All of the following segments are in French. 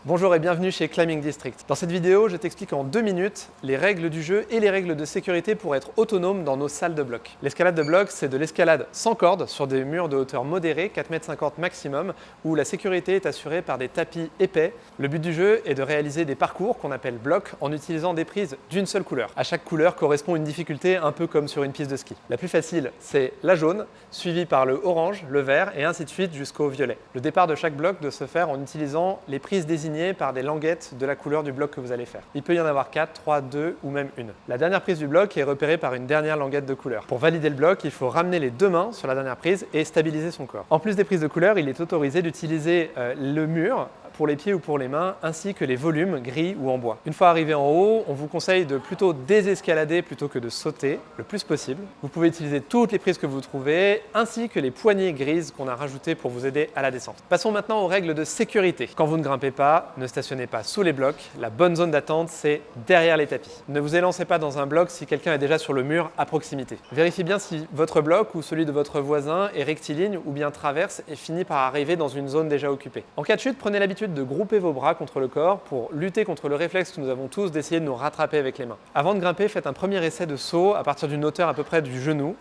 Bonjour et bienvenue chez Climbing District. Dans cette vidéo, je t'explique en 2 minutes les règles du jeu et les règles de sécurité pour être autonome dans nos salles de bloc. L'escalade de bloc, c'est de l'escalade sans corde sur des murs de hauteur modérée, 4,50 m maximum, où la sécurité est assurée par des tapis épais. Le but du jeu est de réaliser des parcours qu'on appelle blocs en utilisant des prises d'une seule couleur. À chaque couleur correspond une difficulté un peu comme sur une piste de ski. La plus facile, c'est la jaune, suivie par le orange, le vert et ainsi de suite jusqu'au violet. Le départ de chaque bloc doit se faire en utilisant les prises désignées par des languettes de la couleur du bloc que vous allez faire. Il peut y en avoir 4, 3, 2 ou même une. La dernière prise du bloc est repérée par une dernière languette de couleur. Pour valider le bloc, il faut ramener les deux mains sur la dernière prise et stabiliser son corps. En plus des prises de couleur, il est autorisé d'utiliser le mur pour les pieds ou pour les mains, ainsi que les volumes gris ou en bois. Une fois arrivé en haut, on vous conseille de plutôt désescalader plutôt que de sauter le plus possible. Vous pouvez utiliser toutes les prises que vous trouvez, ainsi que les poignées grises qu'on a rajoutées pour vous aider à la descente. Passons maintenant aux règles de sécurité. Quand vous ne grimpez pas, ne stationnez pas sous les blocs. La bonne zone d'attente, c'est derrière les tapis. Ne vous élancez pas dans un bloc si quelqu'un est déjà sur le mur à proximité. Vérifiez bien si votre bloc ou celui de votre voisin est rectiligne ou bien traverse et finit par arriver dans une zone déjà occupée. En cas de chute, prenez l'habitude de grouper vos bras contre le corps pour lutter contre le réflexe que nous avons tous d'essayer de nous rattraper avec les mains. Avant de grimper, faites un premier essai de saut à partir d'une hauteur à peu près du genou,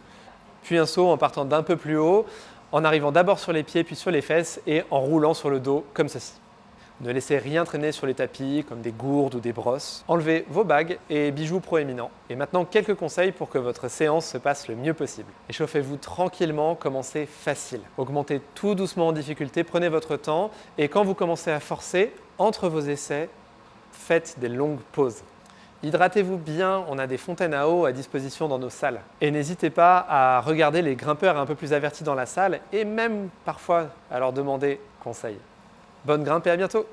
puis un saut en partant d'un peu plus haut, en arrivant d'abord sur les pieds puis sur les fesses et en roulant sur le dos comme ceci. Ne laissez rien traîner sur les tapis comme des gourdes ou des brosses. Enlevez vos bagues et bijoux proéminents. Et maintenant, quelques conseils pour que votre séance se passe le mieux possible. Échauffez-vous tranquillement, commencez facile. Augmentez tout doucement en difficulté, prenez votre temps et quand vous commencez à forcer, entre vos essais, faites des longues pauses. Hydratez-vous bien, on a des fontaines à eau à disposition dans nos salles. Et n'hésitez pas à regarder les grimpeurs un peu plus avertis dans la salle et même parfois à leur demander conseil. Bonne grimpe et à bientôt!